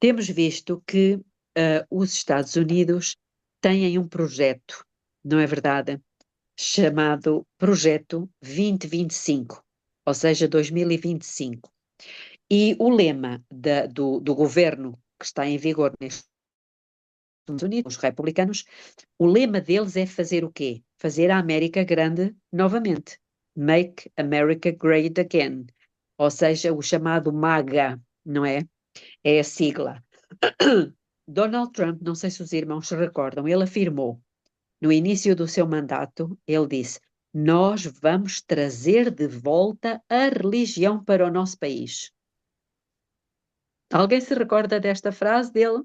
temos visto que os Estados Unidos têm um projeto, não é verdade? Chamado Projeto 2025, ou seja, 2025. E o lema do governo que está em vigor nestes Estados Unidos, os republicanos, o lema deles é fazer o quê? Fazer a América grande novamente. Make America Great Again. Ou seja, o chamado MAGA, não é? É a sigla. Donald Trump, não sei se os irmãos se recordam, ele afirmou, no início do seu mandato, ele disse: nós vamos trazer de volta a religião para o nosso país. Alguém se recorda desta frase dele?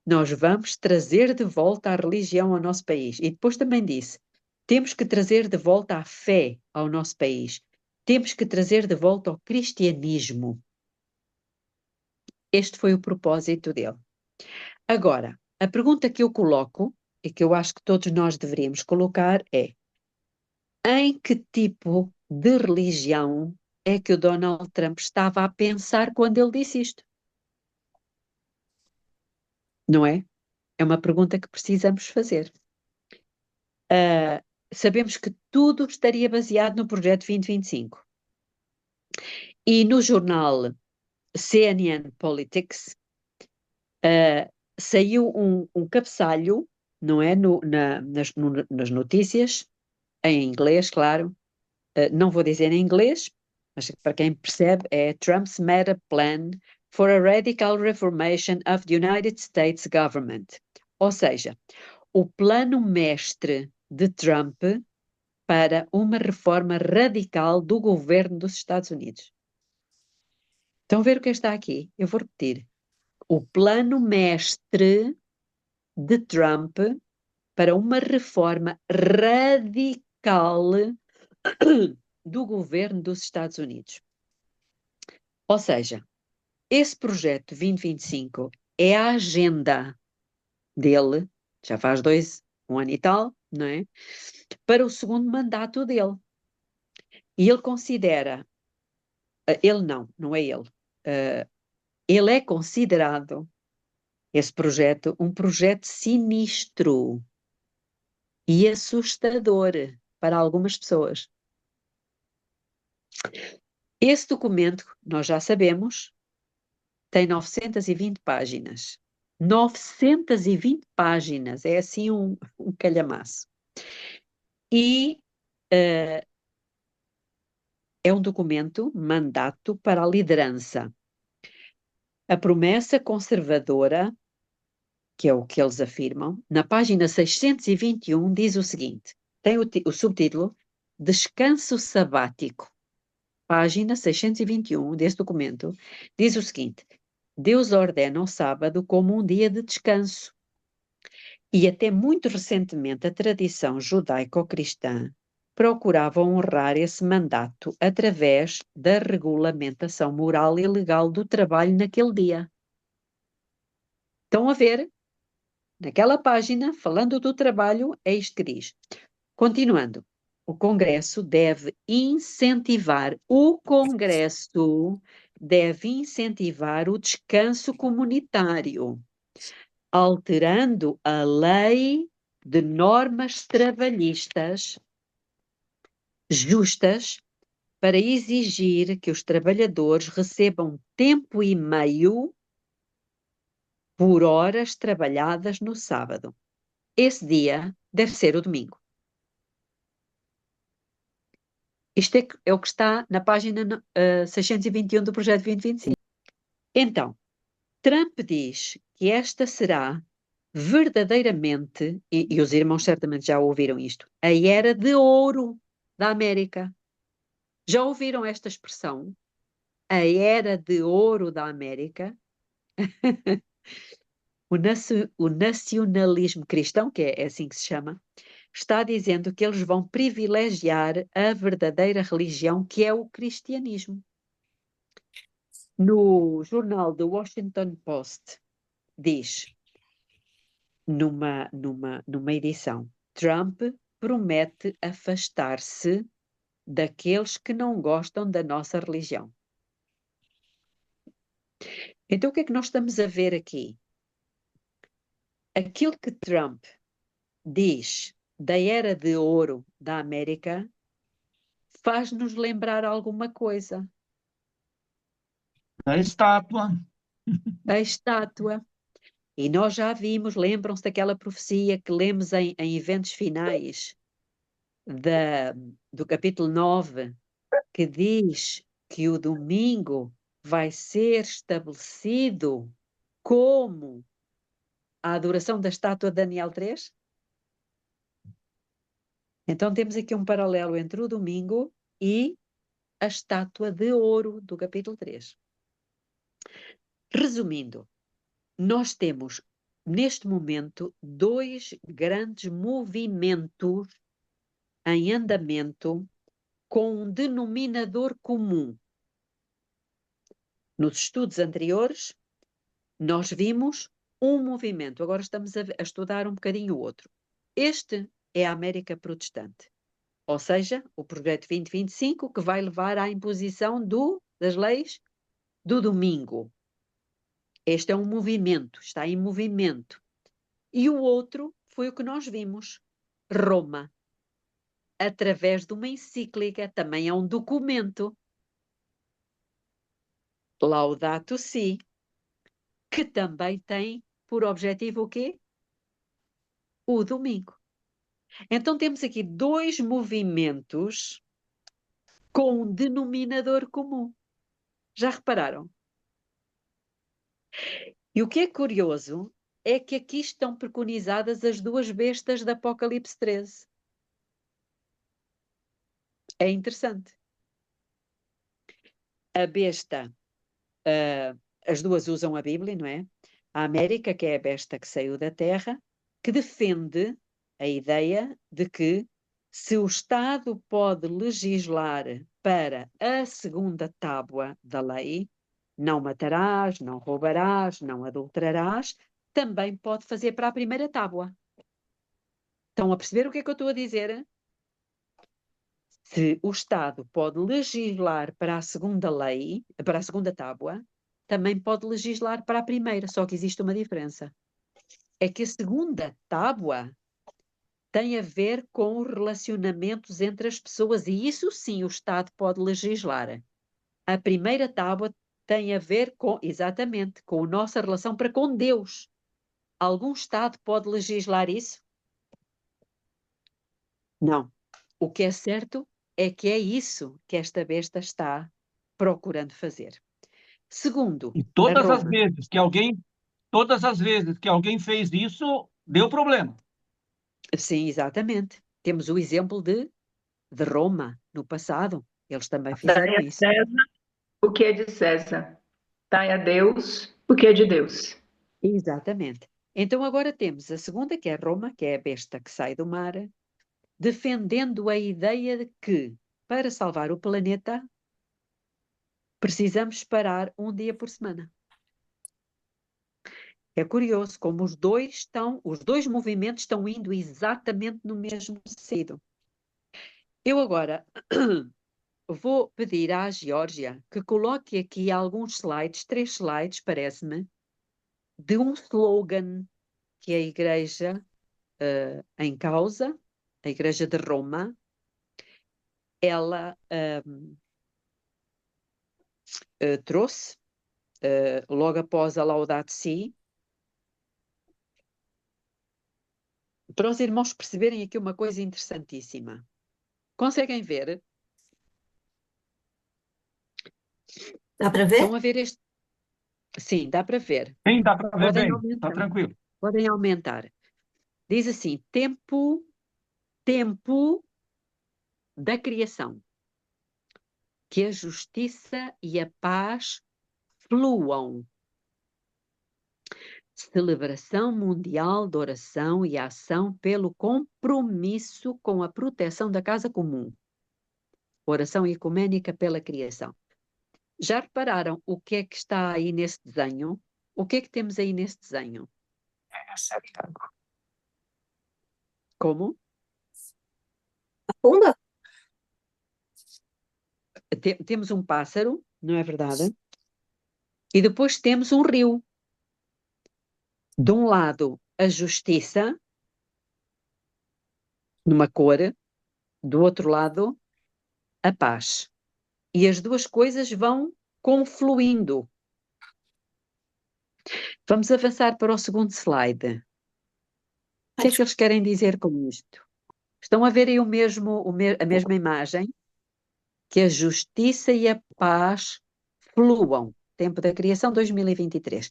Nós vamos trazer de volta a religião ao nosso país. E depois também disse: temos que trazer de volta a fé ao nosso país. Temos que trazer de volta o cristianismo. Este foi o propósito dele. Agora, a pergunta que eu coloco, e que eu acho que todos nós deveríamos colocar, é: em que tipo de religião é que o Donald Trump estava a pensar quando ele disse isto? Não é? É uma pergunta que precisamos fazer. Sabemos que tudo estaria baseado no projeto 2025. E no jornal CNN Politics saiu um cabeçalho, não é? Nas notícias, em inglês, claro. Não vou dizer em inglês, mas para quem percebe é Trump's Meta Plan for a Radical Reformation of the United States Government. Ou seja, o plano mestre de Trump para uma reforma radical do governo dos Estados Unidos. Estão a ver o que está aqui? Eu vou repetir. O plano mestre de Trump para uma reforma radical do governo dos Estados Unidos. Ou seja, esse projeto 2025 é a agenda dele, já faz um ano e tal, não é? Para o segundo mandato dele. E ele considera, ele não é ele, ele é considerado, esse projeto, um projeto sinistro e assustador para algumas pessoas. Esse documento, nós já sabemos, tem 920 páginas. 920 páginas, é assim um calhamaço. E é um documento, mandato para a liderança. A promessa conservadora, que é o que eles afirmam, na página 621 diz o seguinte, tem o subtítulo Descanso Sabático. Página 621 desse documento diz o seguinte: Deus ordena o sábado como um dia de descanso. E até muito recentemente a tradição judaico-cristã procurava honrar esse mandato através da regulamentação moral e legal do trabalho naquele dia. Estão a ver? Naquela página, falando do trabalho, é isto que diz. Continuando, o Congresso deve incentivar o descanso comunitário, alterando a lei de normas trabalhistas justas para exigir que os trabalhadores recebam tempo e meio por horas trabalhadas no sábado. Esse dia deve ser o domingo. Isto é o que está na página 621 do projeto 2025. Então, Trump diz que esta será verdadeiramente, e os irmãos certamente já ouviram isto, a era de ouro da América. Já ouviram esta expressão? A era de ouro da América? O nacionalismo cristão, que é assim que se chama, está dizendo que eles vão privilegiar a verdadeira religião, que é o cristianismo. No jornal The Washington Post diz, numa edição, Trump promete afastar-se daqueles que não gostam da nossa religião. Então, o que é que nós estamos a ver aqui? Aquilo que Trump diz da era de ouro da América faz-nos lembrar alguma coisa. A estátua. A estátua. E nós já vimos, lembram-se daquela profecia que lemos em eventos finais do capítulo 9, que diz que o domingo vai ser estabelecido como a adoração da estátua de Daniel 3? Então temos aqui um paralelo entre o domingo e a estátua de ouro do capítulo 3. Resumindo, nós temos neste momento dois grandes movimentos em andamento com um denominador comum. Nos estudos anteriores, nós vimos um movimento, agora estamos a estudar um bocadinho o outro. Este é a América protestante, ou seja, o Projeto 2025, que vai levar à imposição das leis do domingo. Este é um movimento, está em movimento. E o outro foi o que nós vimos, Roma, através de uma encíclica, também é um documento, Laudato Si, que também tem por objetivo o quê? O domingo. Então temos aqui dois movimentos com um denominador comum. Já repararam? E o que é curioso é que aqui estão preconizadas as duas bestas de Apocalipse 13. É interessante. A besta, as duas usam a Bíblia, não é? A América, que é a besta que saiu da terra, que defende a ideia de que se o Estado pode legislar para a segunda tábua da lei, não matarás, não roubarás, não adulterarás, também pode fazer para a primeira tábua. Estão a perceber o que é que eu estou a dizer? Se o Estado pode legislar para a segunda lei, para a segunda tábua, também pode legislar para a primeira, só que existe uma diferença. É que a segunda tábua tem a ver com os relacionamentos entre as pessoas, e isso sim o Estado pode legislar. A primeira tábua tem a ver com, exatamente, com a nossa relação para com Deus. Algum Estado pode legislar isso? Não. O que é certo é que é isso que esta besta está procurando fazer. Segundo, E a Roma. todas as vezes que alguém fez isso, deu problema. Sim, exatamente. Temos o exemplo de Roma no passado. Eles também Dai fizeram a isso. César o que é de César. Dai a Deus o que é de Deus. Exatamente. Então agora temos a segunda, que é Roma, que é a besta que sai do mar, defendendo a ideia de que, para salvar o planeta, precisamos parar um dia por semana. É curioso como os dois movimentos estão indo exatamente no mesmo sentido. Eu agora vou pedir à Geórgia que coloque aqui alguns slides, 3 slides, parece-me, de um slogan que a Igreja em causa, a Igreja de Roma, ela trouxe, logo após a Laudato Si, para os irmãos perceberem aqui uma coisa interessantíssima. Conseguem ver? Dá para ver? Estão a ver este? Sim, dá para ver. Bem, dá para ver Podem bem, está aumentar. tranquilo. Podem aumentar. Diz assim: tempo da criação. Que a justiça e a paz fluam. Celebração mundial de oração e ação pelo compromisso com a proteção da casa comum. Oração ecumênica pela criação. Já repararam o que é que está aí nesse desenho? O que é que temos aí nesse desenho? Como? Pumba? Temos um pássaro, não é verdade? E depois temos um rio. De um lado, a justiça, numa cor, do outro lado, a paz. E as duas coisas vão confluindo. Vamos avançar para o segundo slide. O que é que eles querem dizer com isto? Estão a ver aí a mesma imagem? Que a justiça e a paz fluam. Tempo da criação 2023.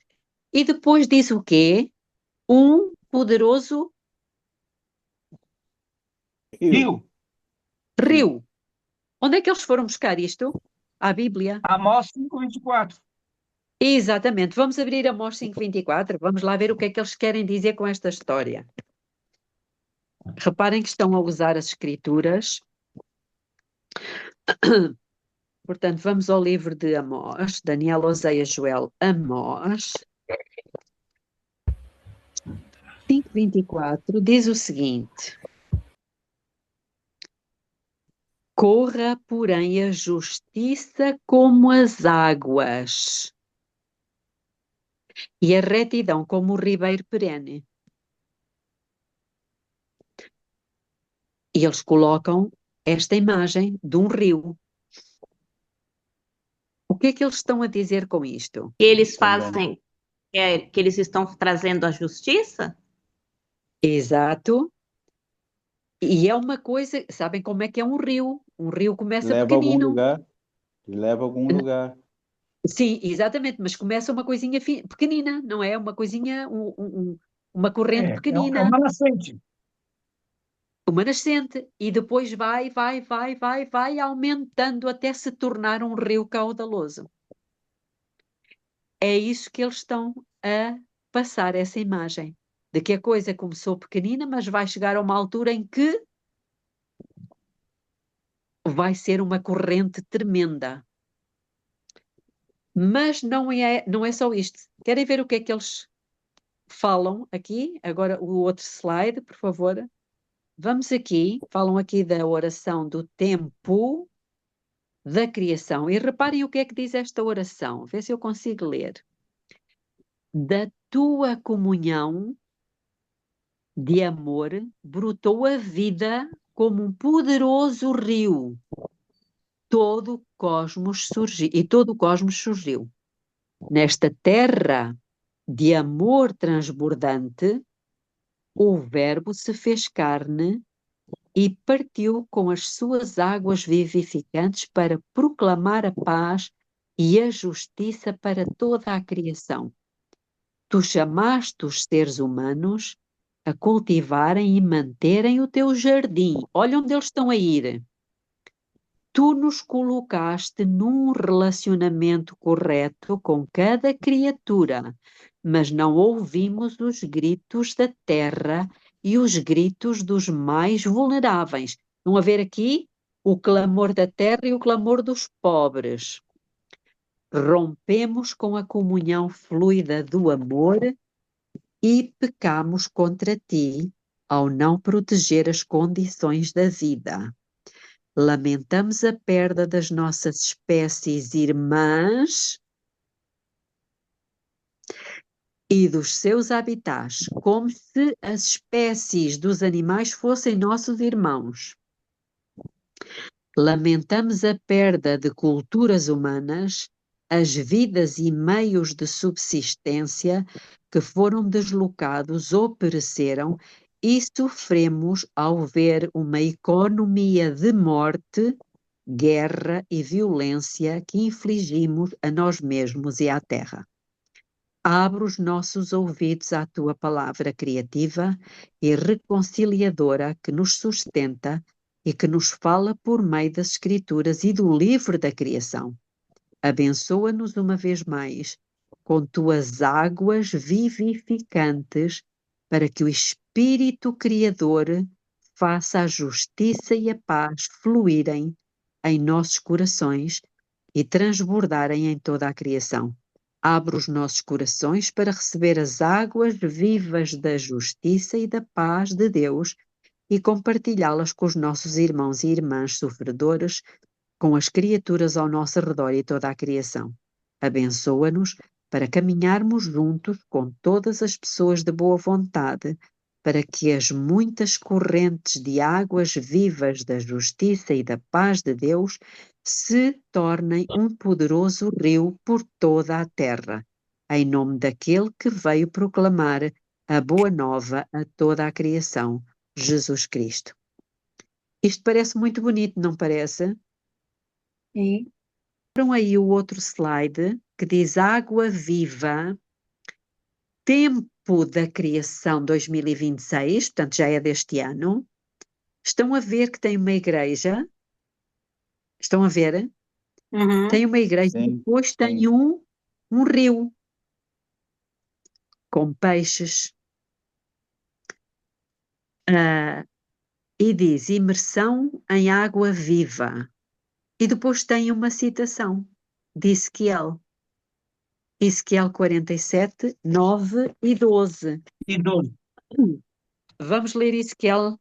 E depois diz o quê? Um poderoso Rio. rio. Onde é que eles foram buscar isto? À Bíblia. Amós 5:24. Exatamente. Vamos abrir Amós 5:24. Vamos lá ver o que é que eles querem dizer com esta história. Reparem que estão a usar as escrituras. Portanto, vamos ao livro de Amós. Daniel, Oséias, Joel, Amós. 5:24 diz o seguinte: corra, porém, a justiça como as águas, e a retidão como o ribeiro perene. E eles colocam esta imagem de um rio. O que é que eles estão a dizer com isto? Eles fazem, que eles estão trazendo a justiça? Exato. E é uma coisa, sabem como é que é um rio? Um rio começa Leva a algum pequenino. lugar. Leva a algum lugar. Sim, exatamente, mas começa uma coisinha pequenina, não é? Uma coisinha, uma corrente É pequenina, uma nascente. uma nascente, e depois vai aumentando até se tornar um rio caudaloso. É isso que eles estão a passar, essa imagem, de que a coisa começou pequenina, mas vai chegar a uma altura em que vai ser uma corrente tremenda. Mas não é só isto. Querem ver o que é que eles falam aqui? Agora o outro slide, por favor. Vamos aqui, falam aqui da oração do tempo da criação. E reparem o que é que diz esta oração. Vê se eu consigo ler. Da tua comunhão de amor brotou a vida como um poderoso rio. Todo o cosmos surgiu. Nesta terra de amor transbordante, o Verbo se fez carne e partiu com as suas águas vivificantes para proclamar a paz e a justiça para toda a criação. Tu chamaste os seres humanos a cultivarem e manterem o teu jardim. Olha onde eles estão a ir. Tu nos colocaste num relacionamento correto com cada criatura, mas não ouvimos os gritos da terra e os gritos dos mais vulneráveis. Vão haver aqui o clamor da terra e o clamor dos pobres. Rompemos com a comunhão fluida do amor e pecamos contra ti ao não proteger as condições da vida. Lamentamos a perda das nossas espécies irmãs e dos seus habitats, como se as espécies dos animais fossem nossos irmãos. Lamentamos a perda de culturas humanas, as vidas e meios de subsistência que foram deslocados ou pereceram, e sofremos ao ver uma economia de morte, guerra e violência que infligimos a nós mesmos e à terra. Abre os nossos ouvidos à tua palavra criativa e reconciliadora que nos sustenta e que nos fala por meio das Escrituras e do livro da criação. Abençoa-nos uma vez mais com tuas águas vivificantes para que o Espírito Criador faça a justiça e a paz fluírem em nossos corações e transbordarem em toda a criação. Abre os nossos corações para receber as águas vivas da justiça e da paz de Deus e compartilhá-las com os nossos irmãos e irmãs sofredores, com as criaturas ao nosso redor e toda a criação. Abençoa-nos para caminharmos juntos com todas as pessoas de boa vontade, para que as muitas correntes de águas vivas da justiça e da paz de Deus se tornem um poderoso rio por toda a terra, em nome daquele que veio proclamar a boa nova a toda a criação, Jesus Cristo. Isto parece muito bonito, não parece? Sim. Viram aí o outro slide que diz água viva, tempo da criação 2026, portanto já é deste ano. Estão a ver que tem uma igreja? Estão a ver? Uhum. Tem uma igreja e Sim, depois tem sim. um rio com peixes. E diz imersão em água viva. E depois tem uma citação de Ezequiel. Ezequiel 47, 9 e 12. E 12. Vamos ler Ezequiel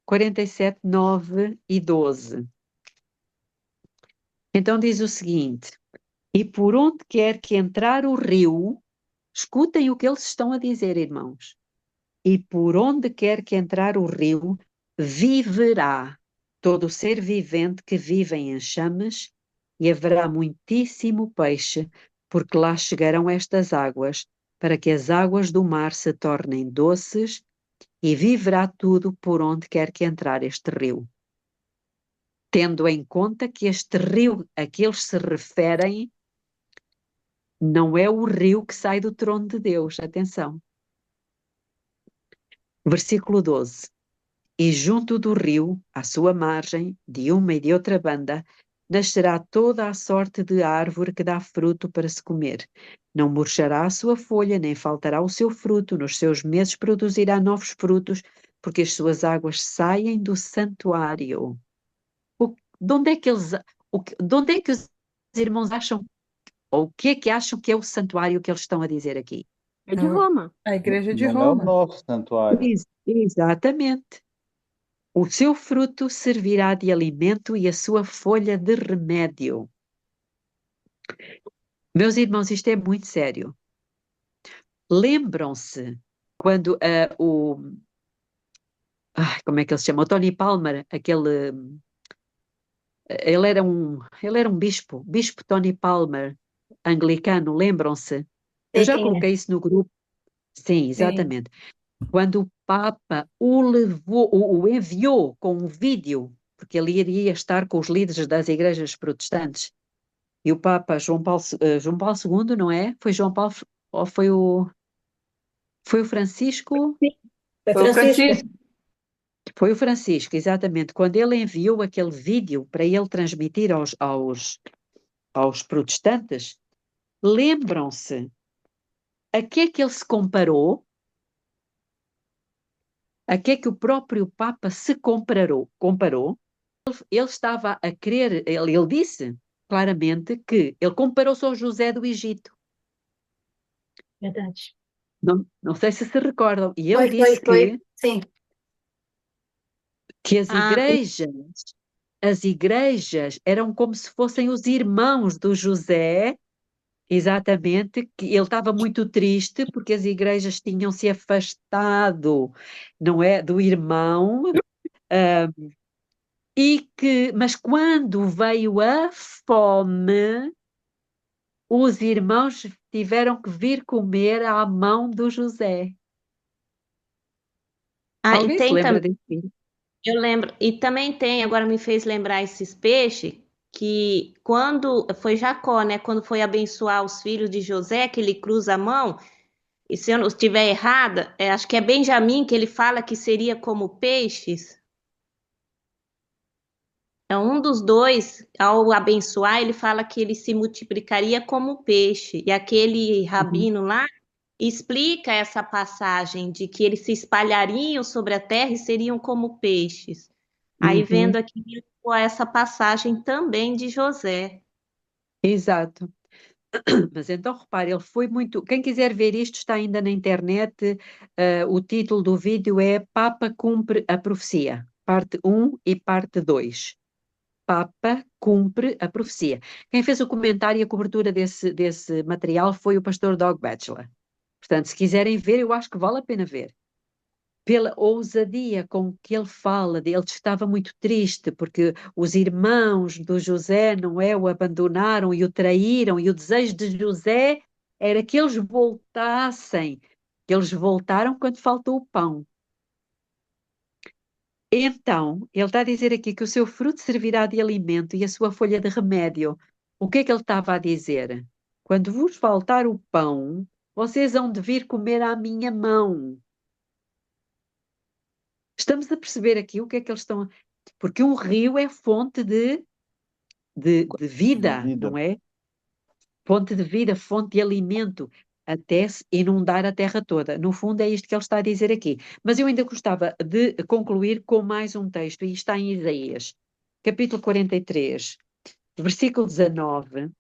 47, 9 e 12. Então diz o seguinte: e por onde quer que entrar o rio, escutem o que eles estão a dizer, irmãos. E por onde quer que entrar o rio, viverá todo o ser vivente que vive em chamas, e haverá muitíssimo peixe, porque lá chegarão estas águas, para que as águas do mar se tornem doces, e viverá tudo por onde quer que entrar este rio. Tendo em conta que este rio a que eles se referem não é o rio que sai do trono de Deus, atenção. Versículo 12. E junto do rio, à sua margem, de uma e de outra banda, nascerá toda a sorte de árvore que dá fruto para se comer. Não murchará a sua folha, nem faltará o seu fruto, nos seus meses produzirá novos frutos, porque as suas águas saem do santuário. De onde é que de onde é que os irmãos acham, ou o que é que acham que é o santuário que eles estão a dizer aqui? É de Roma. A igreja de Não é o Roma. nosso santuário. Exatamente. O seu fruto servirá de alimento e a sua folha de remédio. Meus irmãos, isto é muito sério. Lembram-se quando como é que ele se chama? O Tony Palmer, ele era um bispo Tony Palmer, anglicano, lembram-se? Eu Sei já quem é. coloquei isso no grupo. Sim, exatamente. Quando o Papa o enviou com um vídeo, porque ele iria estar com os líderes das igrejas protestantes, e o Papa João Paulo II, não é? Foi João Paulo, ou foi o Francisco? Foi Foi o Francisco. Francisco. Foi o Francisco, exatamente. Quando ele enviou aquele vídeo para ele transmitir aos protestantes, lembram-se a que é que ele se comparou? A que é que o próprio Papa se comparou? Ele estava a querer, ele disse claramente que ele comparou-se ao José do Egito. Verdade. Não sei se recordam. E ele Foi, disse foi. Sim. que Ah, as igrejas eram como se fossem os irmãos do José, exatamente, que ele estava muito triste porque as igrejas tinham se afastado, não é, do irmão, mas quando veio a fome, os irmãos tiveram que vir comer à mão do José. e Alguém se tem lembra também, disso? eu lembro, e também tem, agora me fez lembrar esses peixes, que quando foi Jacó, né, quando foi abençoar os filhos de José, que ele cruza a mão, e se eu não estiver errada, acho que é Benjamim que ele fala que seria como peixes. É um dos dois, ao abençoar, ele fala que ele se multiplicaria como peixe. E aquele rabino lá explica essa passagem de que eles se espalhariam sobre a terra e seriam como peixes. Aí vendo aqui essa passagem também de José. Exato. Mas então repare, ele foi muito. Quem quiser ver isto está ainda na internet. O título do vídeo é Papa Cumpre a Profecia, parte 1 e parte 2. Papa cumpre a profecia. Quem fez o comentário e a cobertura desse material foi o pastor Doug Batchelor. Portanto, se quiserem ver, eu acho que vale a pena ver. Pela ousadia com que ele fala, ele estava muito triste porque os irmãos do José, não é, o abandonaram e o traíram, e o desejo de José era que eles voltassem. Eles voltaram quando faltou o pão. Então, ele está a dizer aqui que o seu fruto servirá de alimento e a sua folha de remédio. O que é que ele estava a dizer? Quando vos faltar o pão, vocês hão de vir comer à minha mão. Estamos a perceber aqui o que é que eles estão... Porque um rio é fonte de vida, Vida. não é? Fonte de vida, fonte de alimento, até se inundar a terra toda. No fundo é isto que ele está a dizer aqui. Mas eu ainda gostava de concluir com mais um texto, e está em Isaías, capítulo 43, versículo 19.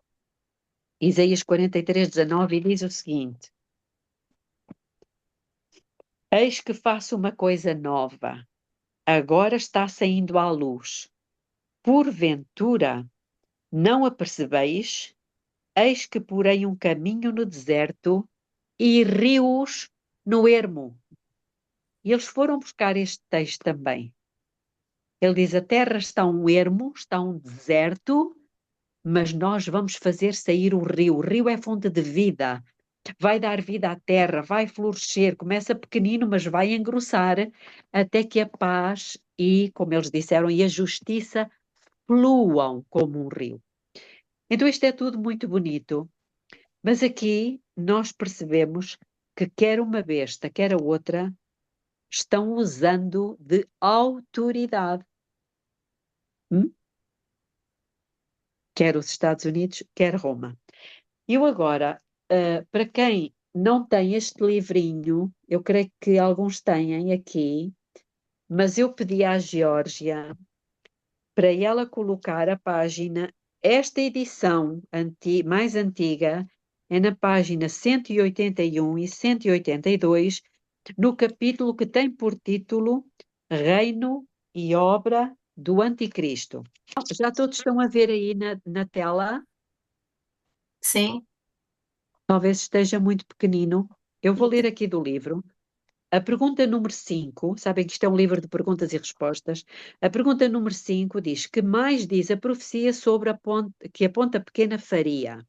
Isaías 43, 19, e diz o seguinte: Eis que faço uma coisa nova, agora está saindo à luz. Porventura, não a percebeis? Eis que porei um caminho no deserto e rios no ermo. E eles foram buscar este texto também. Ele diz, a terra está um ermo, está um deserto, mas nós vamos fazer sair o rio. O rio é fonte de vida. Vai dar vida à terra, vai florescer. Começa pequenino, mas vai engrossar até que a paz e, como eles disseram, e a justiça fluam como um rio. Então isto é tudo muito bonito, mas aqui nós percebemos que quer uma besta, quer a outra, estão usando de autoridade. Quer os Estados Unidos, quer Roma. Eu agora, para quem não tem este livrinho, eu creio que alguns têm aqui, mas eu pedi à Geórgia para ela colocar a página, esta edição mais antiga, é na página 181 e 182, no capítulo que tem por título Reino e Obra do Anticristo. Já todos estão a ver aí na tela? Sim. Talvez esteja muito pequenino. Eu vou ler aqui do livro. A pergunta número 5, sabem que isto é um livro de perguntas e respostas. A pergunta número 5 diz: que mais diz a profecia sobre que a ponta pequena faria?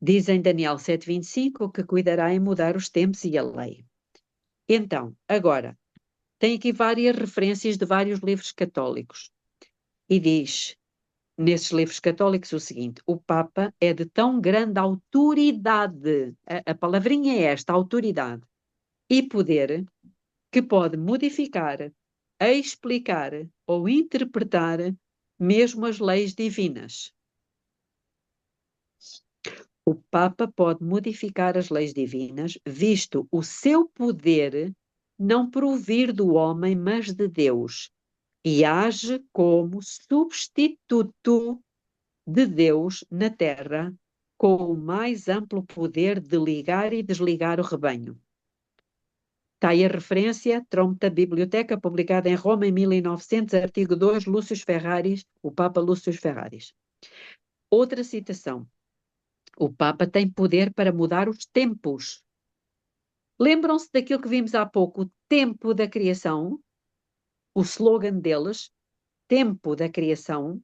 Diz em Daniel 7,25 que cuidará em mudar os tempos e a lei. Então, agora, tem aqui várias referências de vários livros católicos. E diz, nesses livros católicos, o seguinte: o Papa é de tão grande autoridade, a palavrinha é esta, autoridade, e poder, que pode modificar, explicar ou interpretar mesmo as leis divinas. O Papa pode modificar as leis divinas, visto o seu poder não provir do homem, mas de Deus, e age como substituto de Deus na terra, com o mais amplo poder de ligar e desligar o rebanho. Está aí a referência, Tromta Biblioteca, publicada em Roma em 1900, artigo 2, Lúcio Ferraris, o Papa Lúcio Ferraris. Outra citação. O Papa tem poder para mudar os tempos. Lembram-se daquilo que vimos há pouco, o tempo da criação? O slogan deles, tempo da criação.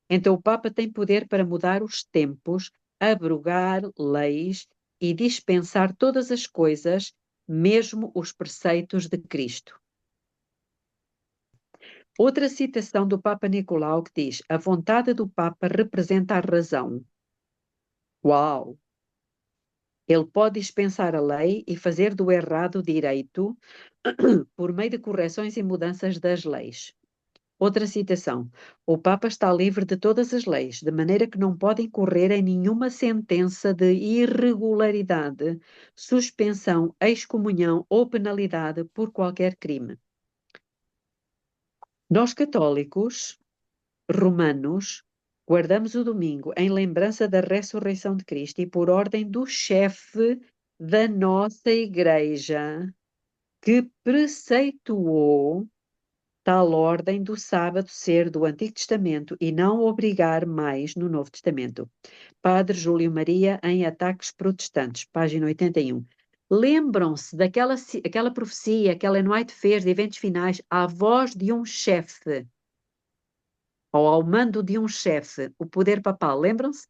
Então o Papa tem poder para mudar os tempos, abrogar leis e dispensar todas as coisas, mesmo os preceitos de Cristo. Outra citação do Papa Nicolau que diz: a vontade do Papa representa a razão. Uau! Ele pode dispensar a lei e fazer do errado direito por meio de correções e mudanças das leis. Outra citação. O Papa está livre de todas as leis, de maneira que não pode incorrer em nenhuma sentença de irregularidade, suspensão, excomunhão ou penalidade por qualquer crime. Nós católicos, romanos, guardamos o domingo em lembrança da ressurreição de Cristo e por ordem do chefe da nossa igreja, que preceituou tal ordem do sábado ser do Antigo Testamento e não obrigar mais no Novo Testamento. Padre Júlio Maria em Ataques Protestantes, página 81. Lembram-se aquela profecia que Ellen White fez de eventos finais à voz de um chefe, ou ao mando de um chefe, o poder papal, lembram-se?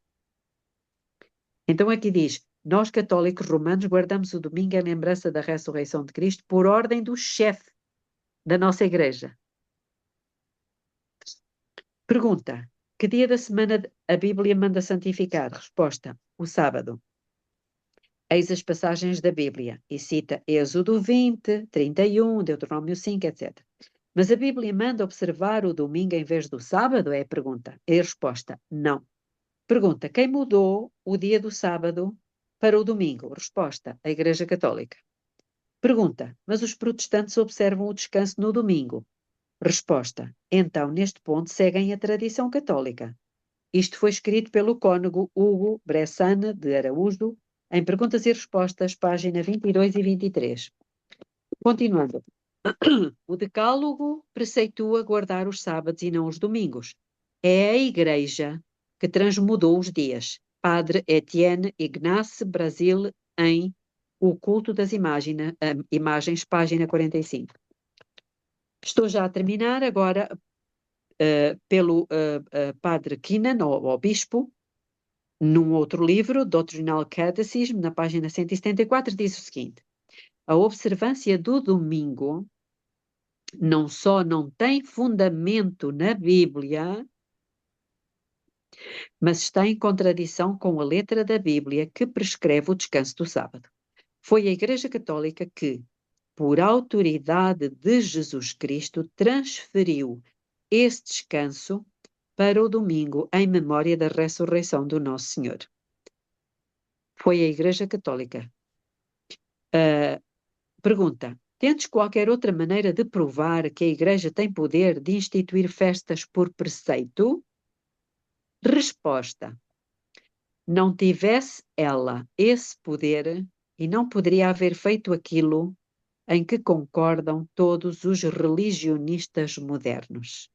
Então aqui diz, nós católicos romanos guardamos o domingo em lembrança da ressurreição de Cristo por ordem do chefe da nossa igreja. Pergunta, que dia da semana a Bíblia manda santificar? Resposta, o sábado. Eis as passagens da Bíblia e cita Êxodo 20, 31, Deuteronômio 5, etc. Mas a Bíblia manda observar o domingo em vez do sábado? É a pergunta. É a resposta, não. Pergunta, quem mudou o dia do sábado para o domingo? Resposta, a Igreja Católica. Pergunta, mas os protestantes observam o descanso no domingo? Resposta, então neste ponto seguem a tradição católica. Isto foi escrito pelo cônego Hugo Bressane de Araújo em Perguntas e Respostas, página 22 e 23. Continuando. O decálogo preceitua guardar os sábados e não os domingos. É a Igreja que transmudou os dias. Padre Etienne Ignace Brasil em O Culto das Imagens, página 45. Estou já a terminar agora pelo Padre Keenan, ou Bispo, num outro livro, Doctrinal Catechism, na página 174, diz o seguinte: a observância do domingo não só não tem fundamento na Bíblia, mas está em contradição com a letra da Bíblia que prescreve o descanso do sábado. Foi a Igreja Católica que, por autoridade de Jesus Cristo, transferiu esse descanso para o domingo em memória da ressurreição do Nosso Senhor. Foi a Igreja Católica. Pergunta: tendes qualquer outra maneira de provar que a Igreja tem poder de instituir festas por preceito? Resposta: não tivesse ela esse poder e não poderia haver feito aquilo em que concordam todos os religionistas modernos.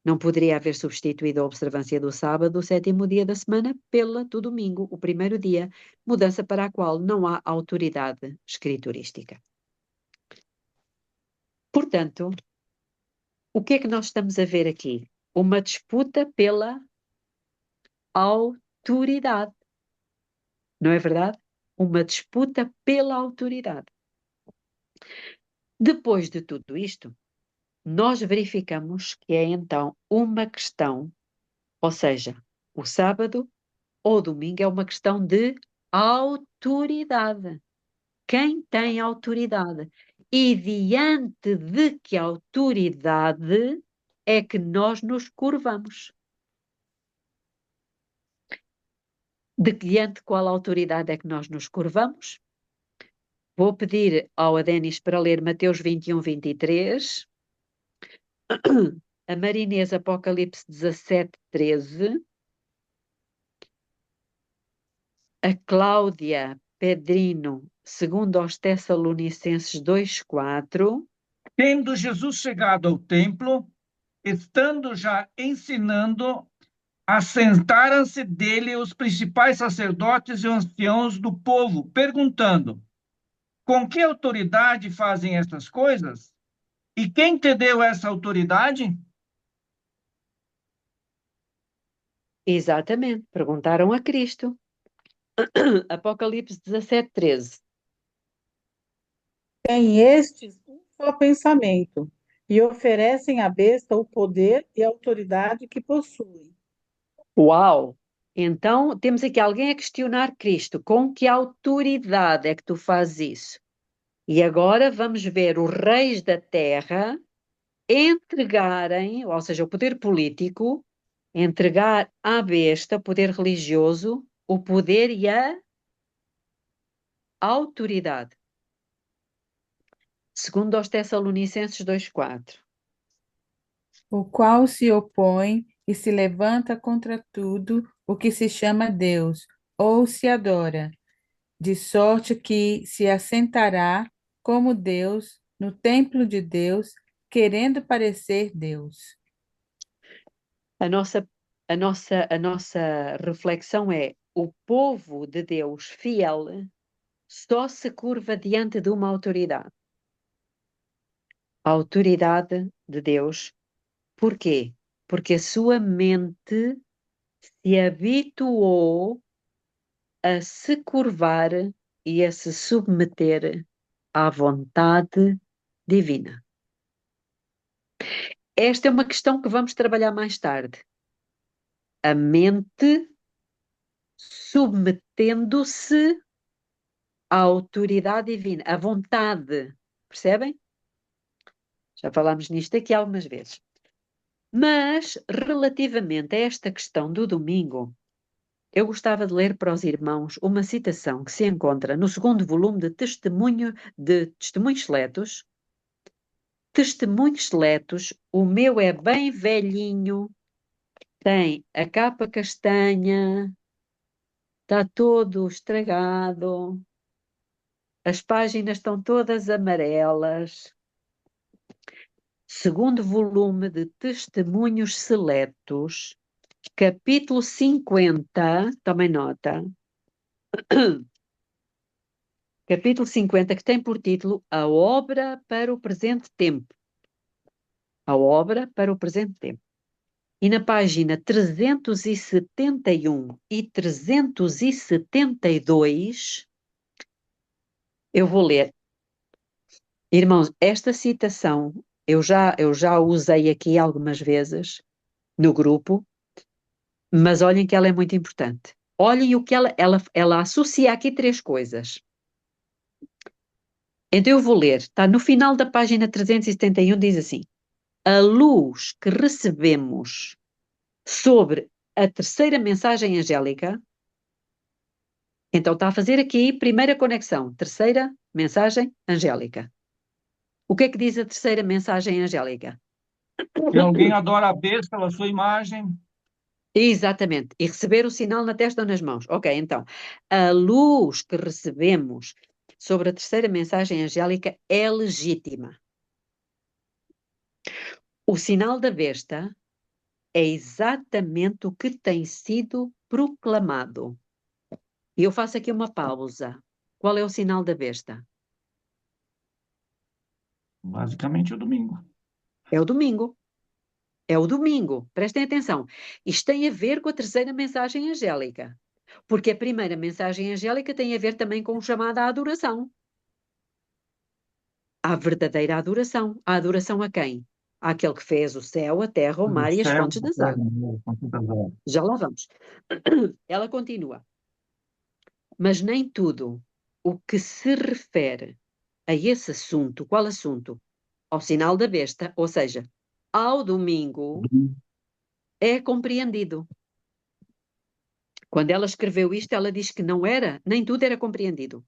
Não poderia haver substituído a observância do sábado, o sétimo dia da semana, pela do domingo, o primeiro dia, mudança para a qual não há autoridade escriturística. Portanto, o que é que nós estamos a ver aqui? Uma disputa pela autoridade. Não é verdade? Uma disputa pela autoridade. Depois de tudo isto, nós verificamos que é então uma questão, ou seja, o sábado ou domingo é uma questão de autoridade. Quem tem autoridade? E diante de que autoridade é que nós nos curvamos? Diante de qual autoridade é que nós nos curvamos? Vou pedir ao Adenis para ler Mateus 21, 23, a Marinês Apocalipse 17, 13, a Cláudia Pedrino, segundo aos Tessalonicenses 2, 4. Tendo Jesus chegado ao templo, estando já ensinando, assentaram-se dele os principais sacerdotes e anciãos do povo, perguntando: com que autoridade fazem estas coisas? E quem te deu essa autoridade? Exatamente, perguntaram a Cristo. Apocalipse 17, 13. Têm estes um só pensamento e oferecem à besta o poder e a autoridade que possuem. Uau! Então, temos aqui alguém a questionar Cristo. Com que autoridade é que tu fazes isso? E agora vamos ver os reis da terra entregarem, ou seja, o poder político, entregar à besta, o poder religioso, o poder e a autoridade. Segundo aos Tessalonicenses 2,4. O qual se opõe e se levanta contra tudo o que se chama Deus, ou se adora, de sorte que se assentará como Deus no templo de Deus querendo parecer Deus. A nossa reflexão é: o povo de Deus fiel só se curva diante de uma autoridade. A autoridade de Deus. Porquê? Porque a sua mente se habituou a se curvar e a se submeter à vontade divina. Esta é uma questão que vamos trabalhar mais tarde. A mente submetendo-se à autoridade divina, à vontade. Percebem? Já falámos nisto aqui algumas vezes. Mas, relativamente a esta questão do domingo, eu gostava de ler para os irmãos uma citação que se encontra no segundo volume de Testemunhos Seletos. Testemunhos Seletos, o meu é bem velhinho, tem a capa castanha, está todo estragado, as páginas estão todas amarelas. Segundo volume de Testemunhos Seletos, capítulo 50, tomem nota, capítulo 50, que tem por título A Obra para o Presente Tempo. A Obra para o Presente Tempo. E na página 371 e 372, eu vou ler. Irmãos, esta citação eu já usei aqui algumas vezes no grupo, mas olhem que ela é muito importante. Olhem o que ela associa aqui 3 coisas. Então eu vou ler, está no final da página 371, diz assim: a luz que recebemos sobre a terceira mensagem angélica, então está a fazer aqui primeira conexão, terceira mensagem angélica. O que é que diz a terceira mensagem angélica? Que alguém adora a besta pela sua imagem. Exatamente, e receber o sinal na testa ou nas mãos. Ok, então, a luz que recebemos sobre a terceira mensagem angélica é legítima. O sinal da besta é exatamente o que tem sido proclamado. E eu faço aqui uma pausa. Qual é o sinal da besta? Basicamente o domingo. É o domingo. É o domingo. Prestem atenção. Isto tem a ver com a terceira mensagem angélica. Porque a primeira mensagem angélica tem a ver também com o chamado à adoração. À verdadeira adoração. A adoração a quem? Àquele que fez o céu, a terra, o mar e as fontes das águas. Já lá vamos. Ela continua. Mas nem tudo o que se refere a esse assunto, qual assunto? Ao sinal da besta, ou seja, ao domingo, é compreendido. Quando ela escreveu isto, ela diz que não era, nem tudo era compreendido.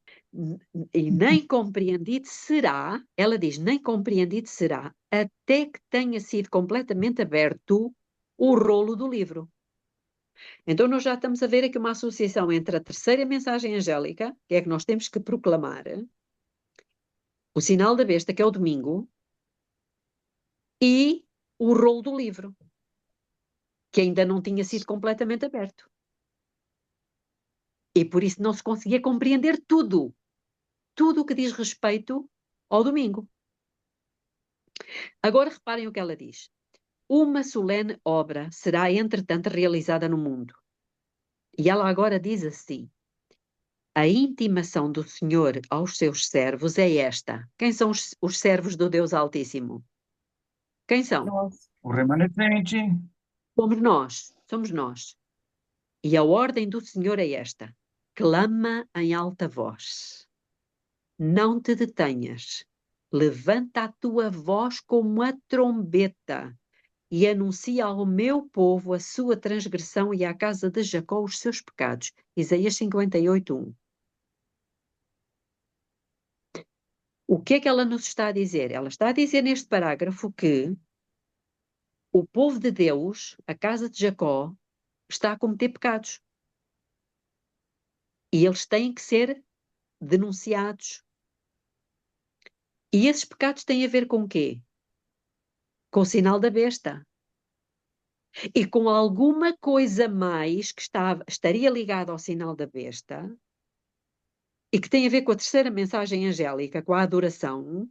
E nem compreendido será, ela diz, nem compreendido será, até que tenha sido completamente aberto o rolo do livro. Então nós já estamos a ver aqui uma associação entre a terceira mensagem angélica, que é que nós temos que proclamar, o sinal da besta, que é o domingo, e o rolo do livro, que ainda não tinha sido completamente aberto. E por isso não se conseguia compreender tudo o que diz respeito ao domingo. Agora reparem o que ela diz. Uma solene obra será, entretanto, realizada no mundo. E ela agora diz assim: a intimação do Senhor aos seus servos é esta. Quem são os servos do Deus Altíssimo? Quem são? Nossa. O remanescente. Somos nós. E a ordem do Senhor é esta: clama em alta voz. Não te detenhas. Levanta a tua voz como a trombeta e anuncia ao meu povo a sua transgressão e à casa de Jacó os seus pecados. Isaías 58:1. O que é que ela nos está a dizer? Ela está a dizer neste parágrafo que o povo de Deus, a casa de Jacó, está a cometer pecados. E eles têm que ser denunciados. E esses pecados têm a ver com o quê? com o sinal da besta. E com alguma coisa mais que estaria ligada ao sinal da besta e que tem a ver com a terceira mensagem angélica, com a adoração,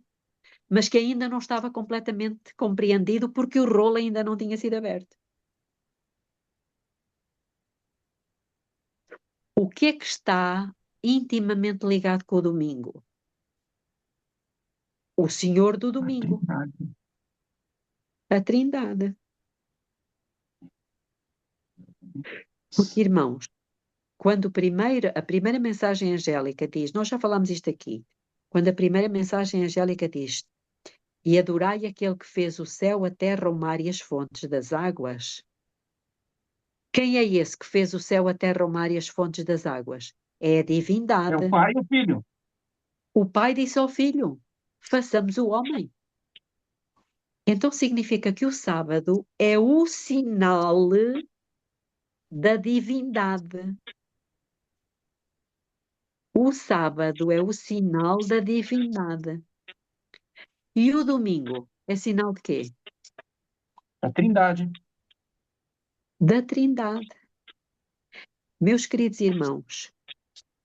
mas que ainda não estava completamente compreendido porque o rolo ainda não tinha sido aberto. O que é que está intimamente ligado com o domingo? O Senhor do domingo, a Trindade. Porque, irmãos, quando a primeira mensagem angélica diz, nós já falámos isto aqui, quando a primeira mensagem angélica diz, e adorai aquele que fez o céu, a terra, o mar e as fontes das águas. Quem é esse que fez o céu, a terra, o mar e as fontes das águas? É a divindade. É o Pai e o Filho. O Pai disse ao Filho, façamos o homem. Então significa que o sábado é o sinal da divindade. O sábado é o sinal da divindade. E o domingo é sinal de quê? A Trindade. Da Trindade. Meus queridos irmãos,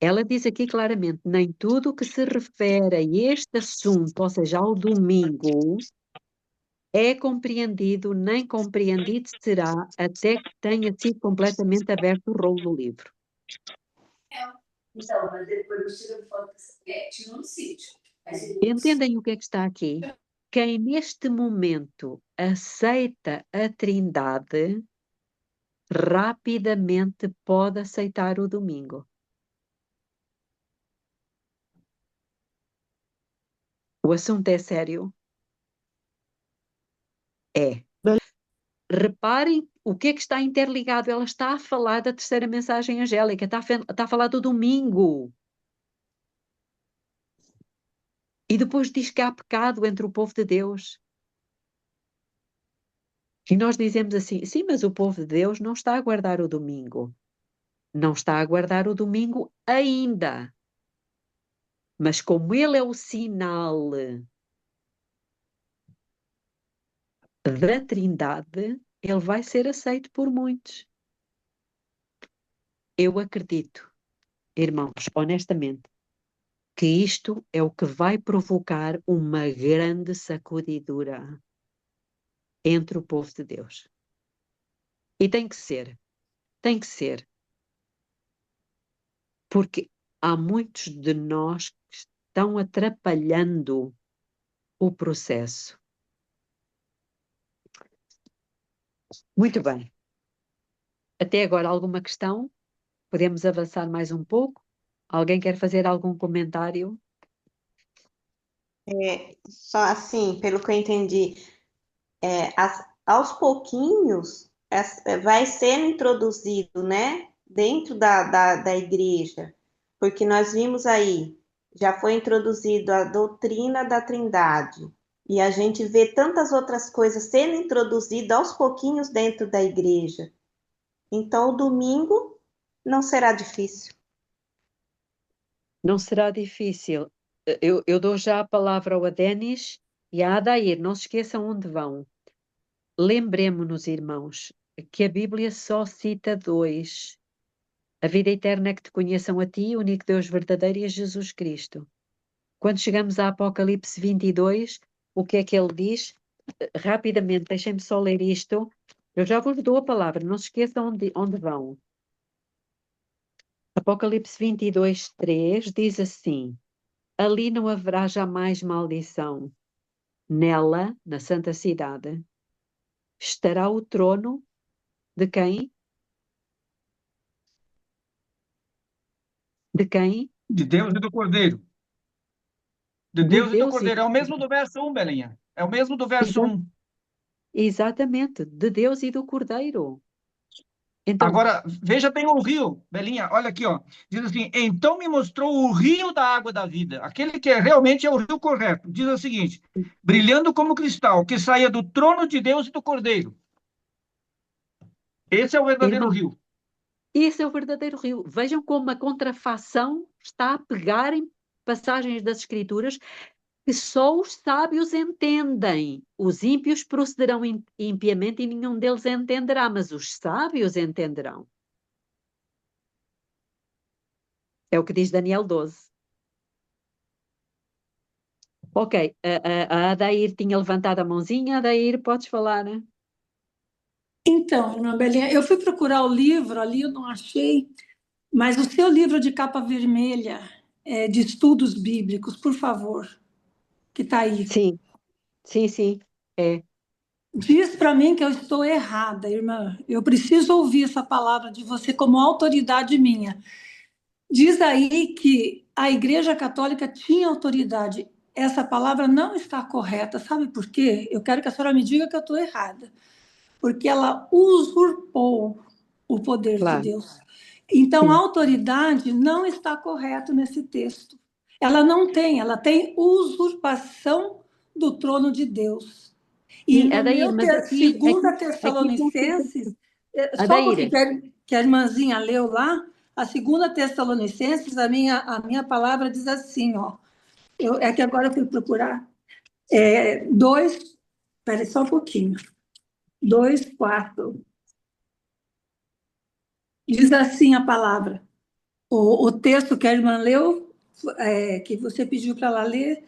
ela diz aqui claramente, nem tudo o que se refere a este assunto, ou seja, ao domingo, é compreendido, nem compreendido será, até que tenha sido completamente aberto o rolo do livro. Então, mas depois eu tiro foto no sítio. Entendem o que é que está aqui? Quem neste momento aceita a Trindade, rapidamente pode aceitar o domingo. O assunto é sério? É. Reparem o que é que está interligado. Ela está a falar da terceira mensagem angélica, está a falar do domingo. E depois diz que há pecado entre o povo de Deus. E nós dizemos assim, sim, mas o povo de Deus não está a guardar o domingo. Não está a guardar o domingo ainda. Mas como ele é o sinal da Trindade, ele vai ser aceito por muitos. Eu acredito, irmãos, honestamente, que isto é o que vai provocar uma grande sacudidura entre o povo de Deus. E tem que ser. Tem que ser. Porque há muitos de nós que estão atrapalhando o processo. Muito bem. Até agora, alguma questão? Podemos avançar mais um pouco? Alguém quer fazer algum comentário? Só assim, pelo que eu entendi, aos pouquinhos vai sendo introduzido, né, dentro da igreja, porque nós vimos aí, já foi introduzido a doutrina da Trindade, e a gente vê tantas outras coisas sendo introduzidas aos pouquinhos dentro da igreja. Então, o domingo não será difícil. Não será difícil. Eu dou já a palavra ao Adenis e à Adair. Não se esqueçam onde vão. Lembremo-nos, irmãos, que a Bíblia só cita dois. A vida eterna é que te conheçam a ti, o único Deus verdadeiro, e a Jesus Cristo. Quando chegamos a Apocalipse 22, o que é que ele diz? Rapidamente, deixem-me só ler isto. Eu já vos dou a palavra, não se esqueçam onde vão. Apocalipse 22, 3 diz assim: ali não haverá jamais maldição. Nela, na santa cidade, estará o trono de quem? De quem? De Deus e do Cordeiro. De De Deus e do Deus e Cordeiro. É o mesmo do verso 1, Belinha. É o mesmo do verso 1. Exatamente, de Deus e do Cordeiro. Então, Agora, veja bem o rio, Belinha, olha aqui, ó. Diz assim: então me mostrou o rio da água da vida, aquele que realmente é o rio correto. Diz o seguinte: brilhando como cristal, que saía do trono de Deus e do Cordeiro. Esse é o verdadeiro irmão, rio. esse é o verdadeiro rio. Vejam como a contrafação está a pegar em passagens das Escrituras que só os sábios entendem. Os ímpios procederão impiamente e nenhum deles entenderá, mas os sábios entenderão. É o que diz Daniel 12. Ok, a Adair tinha levantado a mãozinha. Adair, podes falar, né? Então, irmã Belinha, eu fui procurar o livro ali, eu não achei, mas o seu livro de capa vermelha, de estudos bíblicos, por favor, que está aí. Sim, sim, sim. É. Diz para mim que eu estou errada, irmã. Eu preciso ouvir essa palavra de você como autoridade minha. Diz aí que a Igreja Católica tinha autoridade. Essa palavra não está correta. Sabe por quê? Eu quero que a senhora me diga que eu estou errada. Porque ela usurpou o poder Claro. de Deus. Então, a Sim. autoridade não está correta nesse texto. Ela não tem, ela tem usurpação do trono de Deus. E Sim, no Adair, meu mas aqui segunda são Tessalonicenses, só um pouquinho Adair, que a irmãzinha leu lá, a segunda Tessalonicenses, a minha palavra diz assim, ó, é que agora eu fui procurar, 2, espera só um pouquinho, 2:4, diz assim a palavra, o texto que a irmã leu, que você pediu para ela ler,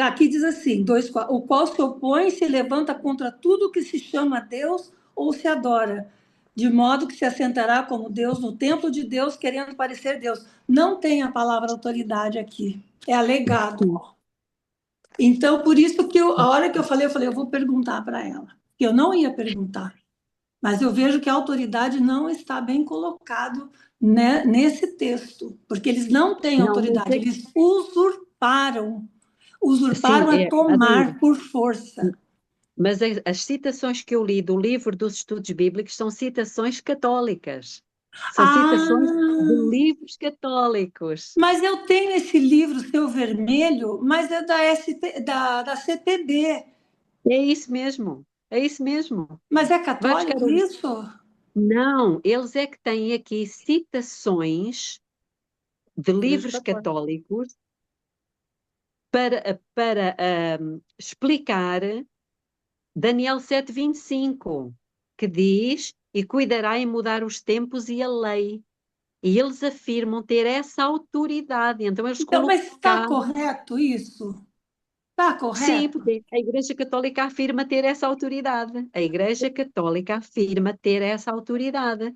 aqui diz assim, 2:4, o qual se opõe e se levanta contra tudo que se chama Deus ou se adora, de modo que se assentará como Deus no templo de Deus, querendo parecer Deus. Não tem a palavra autoridade aqui, é alegado. Então, por isso que a hora que eu falei, eu vou perguntar para ela. Eu não ia perguntar, mas eu vejo que a autoridade não está bem colocado, né, nesse texto, porque eles não têm não, autoridade, eles usurparam sim, a tomar Adair, por força. mas as citações que eu li do livro dos estudos bíblicos são citações católicas. São citações de livros católicos. Mas eu tenho esse livro, Seu Vermelho, mas é da CPB. É isso mesmo, é isso mesmo. Mas é Vai buscar católico isso? Não, eles é que têm aqui citações de livros católicos para explicar Daniel 7:25, que diz: e cuidará em mudar os tempos e a lei. E eles afirmam ter essa autoridade. Então eles Então, mas está colocaram. correto isso? Está Sim, correto? porque a Igreja Católica afirma ter essa autoridade. A Igreja Católica afirma ter essa autoridade.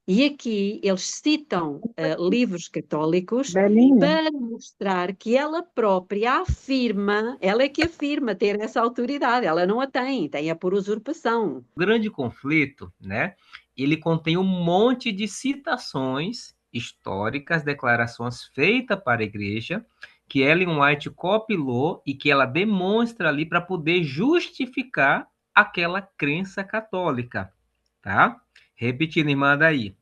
E aqui eles citam livros católicos Belinha, para mostrar que ela própria afirma, ela é que afirma ter essa autoridade, ela não a tem, tem-a por usurpação. O grande conflito, né? Ele contém um monte de citações históricas, declarações feitas para a igreja, que Ellen White compilou e que ela demonstra ali para poder justificar aquela crença católica, tá? Repetindo, irmã daí.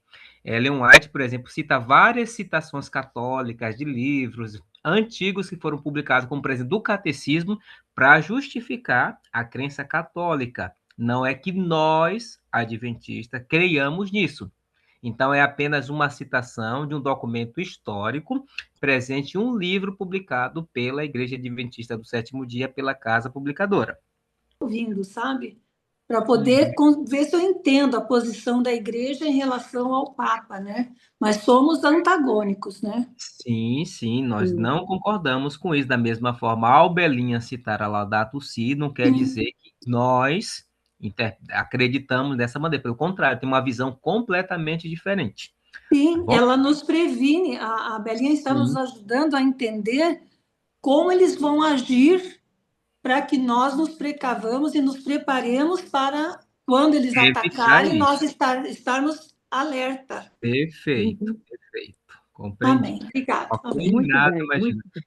Ellen White, por exemplo, cita várias citações católicas de livros antigos que foram publicados, como, por exemplo, do Catecismo, para justificar a crença católica. Não é que nós, adventistas, creiamos nisso. Então, é apenas uma citação de um documento histórico presente em um livro publicado pela Igreja Adventista do Sétimo Dia, pela Casa Publicadora. Ouvindo, sabe? Para poder ver se eu entendo a posição da igreja em relação ao Papa, né? Mas somos antagônicos, né? Sim, sim, nós não concordamos com isso. Da mesma forma, ao Belinha citar a Laudato Si, não quer dizer que nós acreditamos dessa maneira. Pelo contrário, tem uma visão completamente diferente. Sim, Tá ela nos previne, a Belinha está nos ajudando a entender como eles vão agir para que nós nos precavamos e nos preparemos para, quando eles atacarem, nós estarmos alerta. Perfeito, perfeito. Compreendi. Amém. Obrigada. Ok, Muito nada, bem, imagina. muito bem.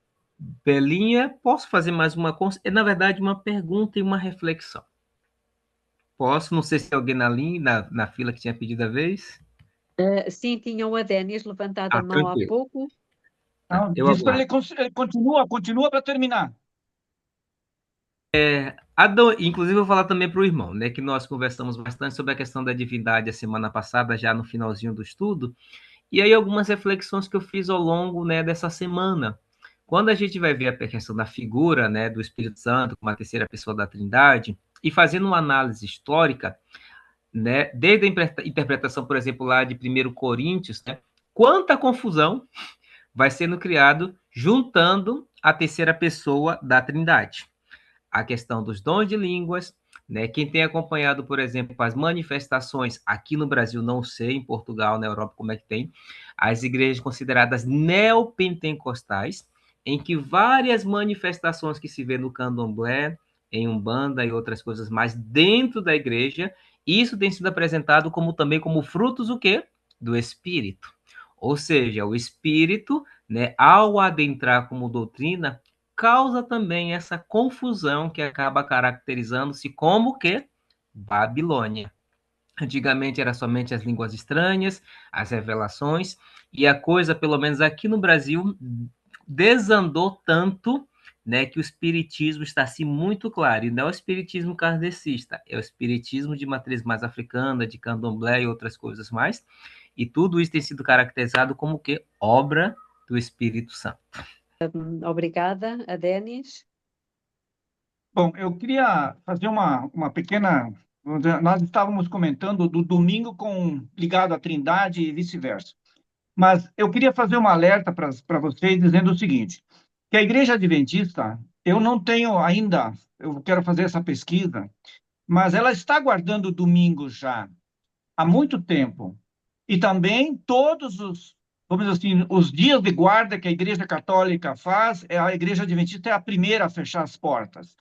Belinha, posso fazer mais uma... Na verdade, uma pergunta e uma reflexão. Posso? Não sei se tem alguém na fila que tinha pedido a vez. Sim, tinha o Adénias levantado a mão há Tranquilo. pouco. Não, Eu diz para aguardo. ele, continua para terminar. Inclusive, eu vou falar também para o irmão, né, que nós conversamos bastante sobre a questão da divindade a semana passada, já no finalzinho do estudo, e aí algumas reflexões que eu fiz ao longo, né, dessa semana, quando a gente vai ver a questão da figura, né, do Espírito Santo como a terceira pessoa da Trindade, e fazendo uma análise histórica, né, desde a interpretação, por exemplo, lá de 1 Coríntios, né, quanta confusão vai sendo criado juntando a terceira pessoa da Trindade. A questão dos dons de línguas, né? Quem tem acompanhado, por exemplo, as manifestações aqui no Brasil, não sei, em Portugal, na Europa, como é que tem, as igrejas consideradas neopentecostais, em que várias manifestações que se vê no candomblé, em Umbanda e outras coisas mais dentro da igreja, isso tem sido apresentado como também como frutos o quê? Do Espírito. Ou seja, o Espírito, né, ao adentrar como doutrina, causa também essa confusão que acaba caracterizando-se como o quê? Babilônia. Antigamente era somente as línguas estranhas, as revelações, e a coisa, pelo menos aqui no Brasil, desandou tanto, né, que o espiritismo está assim muito claro, e não é o espiritismo kardecista, é o espiritismo de matriz mais africana, de candomblé e outras coisas mais, e tudo isso tem sido caracterizado como o quê? Obra do Espírito Santo. Obrigada, a Denis. Bom, eu queria fazer uma pequena. Nós estávamos comentando do domingo ligado à Trindade e vice-versa. Mas eu queria fazer um alerta para vocês dizendo o seguinte, que a Igreja Adventista, eu não tenho ainda, eu quero fazer essa pesquisa, mas ela está guardando o domingo já há muito tempo. E também todos vamos dizer assim, os dias de guarda que a Igreja Católica faz, a Igreja Adventista é a primeira a fechar as portas.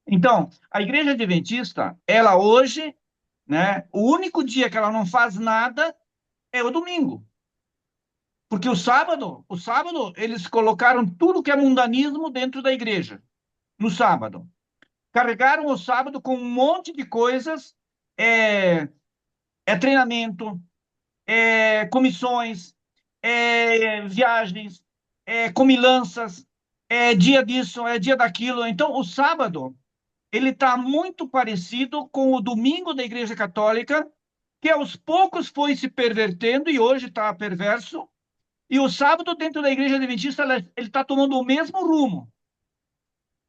Então, a Igreja Adventista, ela hoje, né, o único dia que ela não faz nada é o domingo. Porque o sábado, eles colocaram tudo que é mundanismo dentro da igreja, no sábado. Carregaram o sábado com um monte de coisas, treinamento, comissões, viagens, comilanças, dia disso, dia daquilo. Então, o sábado, ele está muito parecido com o domingo da Igreja Católica, que aos poucos foi se pervertendo e hoje está perverso. E o sábado, dentro da Igreja Adventista, ele está tomando o mesmo rumo.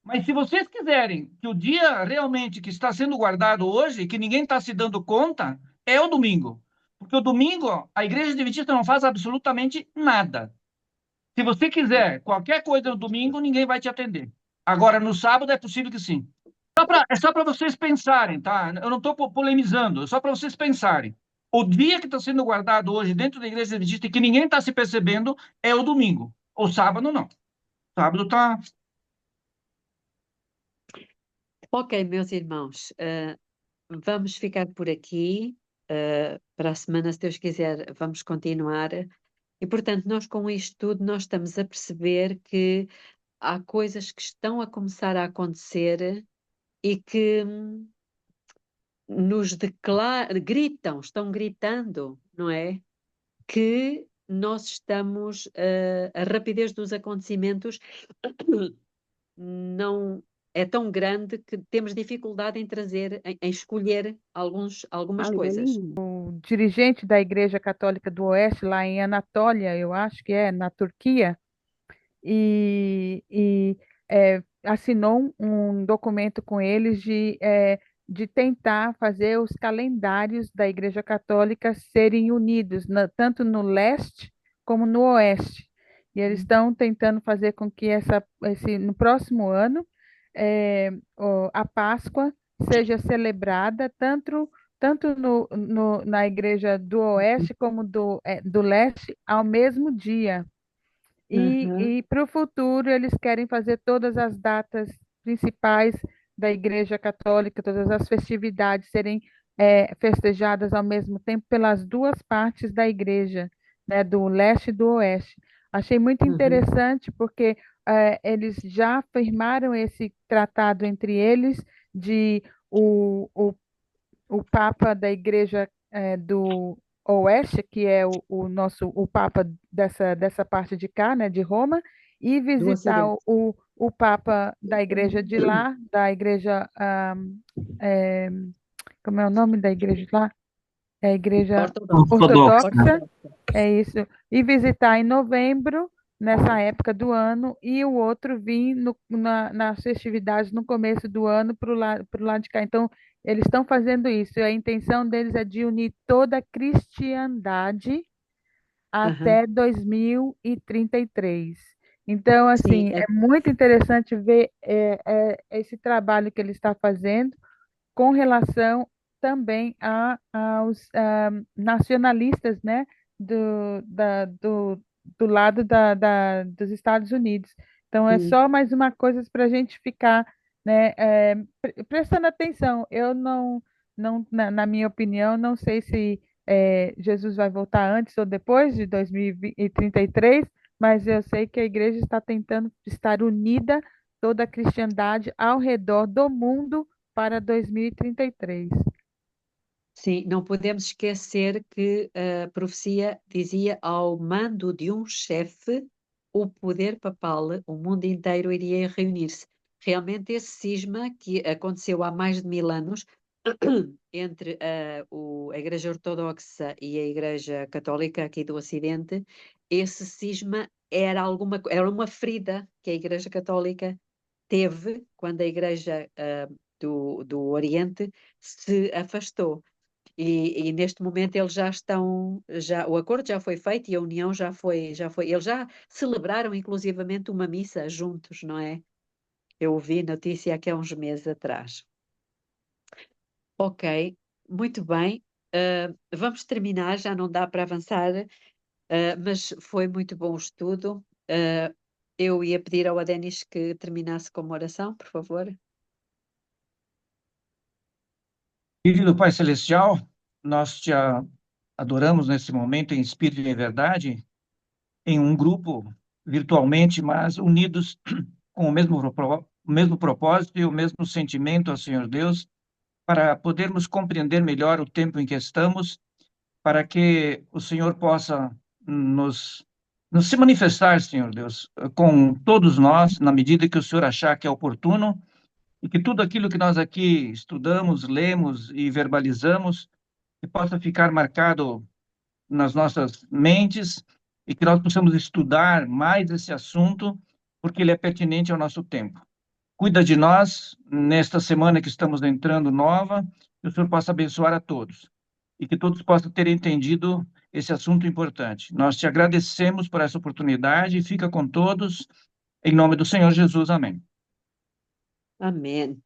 Mas se vocês quiserem que o dia realmente que está sendo guardado hoje, que ninguém está se dando conta, é o domingo. Porque o domingo, a Igreja Adventista não faz absolutamente nada. Se você quiser qualquer coisa no domingo, ninguém vai te atender. Agora, no sábado, é possível que sim. É só para vocês pensarem, tá? Eu não estou polemizando, é só para vocês pensarem. O dia que está sendo guardado hoje dentro da Igreja Adventista e que ninguém está se percebendo é o domingo. O sábado, não. Sábado está... Ok, meus irmãos, vamos ficar por aqui. Para a semana, se Deus quiser, vamos continuar. E, portanto, nós com isto tudo, nós estamos a perceber que há coisas que estão a começar a acontecer e que nos estão gritando, não é? Que nós estamos, a rapidez dos acontecimentos não é tão grande que temos dificuldade em escolher algumas coisas. O dirigente da Igreja Católica do Oeste, lá em Anatólia, eu acho que é, na Turquia, assinou um documento com eles de tentar fazer os calendários da Igreja Católica serem unidos, tanto no leste como no oeste. E eles estão tentando fazer com que no próximo ano a Páscoa seja celebrada tanto na Igreja do Oeste como do Leste ao mesmo dia. E para o futuro, eles querem fazer todas as datas principais da Igreja Católica, todas as festividades serem festejadas ao mesmo tempo pelas duas partes da Igreja, né, do leste e do oeste. Achei muito interessante, porque eles já firmaram esse tratado entre eles de o Papa da Igreja do Oeste, que é o Papa dessa parte de cá, né, de Roma, e visitar o Papa da Igreja de lá, da Igreja, como é o nome da igreja de lá? É a Igreja Ortodoxa, é isso, e visitar em novembro, nessa época do ano e o outro vir nas festividades no começo do ano para o lado de cá. Então, eles estão fazendo isso. E a intenção deles é de unir toda a cristandade Aham. até 2033. Então, Sim, assim, é muito interessante ver esse trabalho que ele está fazendo com relação também aos nacionalistas, né, do lado dos Estados Unidos. Então, é sim. só mais uma coisa para a gente ficar, né, prestando atenção. Eu na minha opinião, não sei se Jesus vai voltar antes ou depois de 2033, mas eu sei que a igreja está tentando estar unida, toda a cristandade ao redor do mundo para 2033. Sim, não podemos esquecer que a profecia dizia: ao mando de um chefe, o poder papal, o mundo inteiro iria reunir-se. Realmente, esse cisma que aconteceu há mais de 1000 anos entre a Igreja Ortodoxa e a Igreja Católica aqui do Ocidente, esse cisma era uma ferida que a Igreja Católica teve quando a Igreja do Oriente se afastou. E neste momento eles o acordo já foi feito e a união eles já celebraram inclusivamente uma missa juntos, não é? Eu ouvi notícia aqui há uns meses atrás. Ok, muito bem. Vamos terminar, já não dá para avançar, mas foi muito bom o estudo. Eu ia pedir ao Adenis que terminasse com uma oração, por favor. Querido Pai Celestial, nós te adoramos nesse momento em espírito e em verdade, em um grupo virtualmente, mas unidos com o mesmo propósito e o mesmo sentimento ao Senhor Deus, para podermos compreender melhor o tempo em que estamos, para que o Senhor possa nos se manifestar, Senhor Deus, com todos nós, na medida que o Senhor achar que é oportuno, e que tudo aquilo que nós aqui estudamos, lemos e verbalizamos, que possa ficar marcado nas nossas mentes e que nós possamos estudar mais esse assunto, porque ele é pertinente ao nosso tempo. Cuida de nós nesta semana que estamos entrando nova, que o Senhor possa abençoar a todos e que todos possam ter entendido esse assunto importante. Nós te agradecemos por essa oportunidade e fica com todos, em nome do Senhor Jesus. Amém. Amém.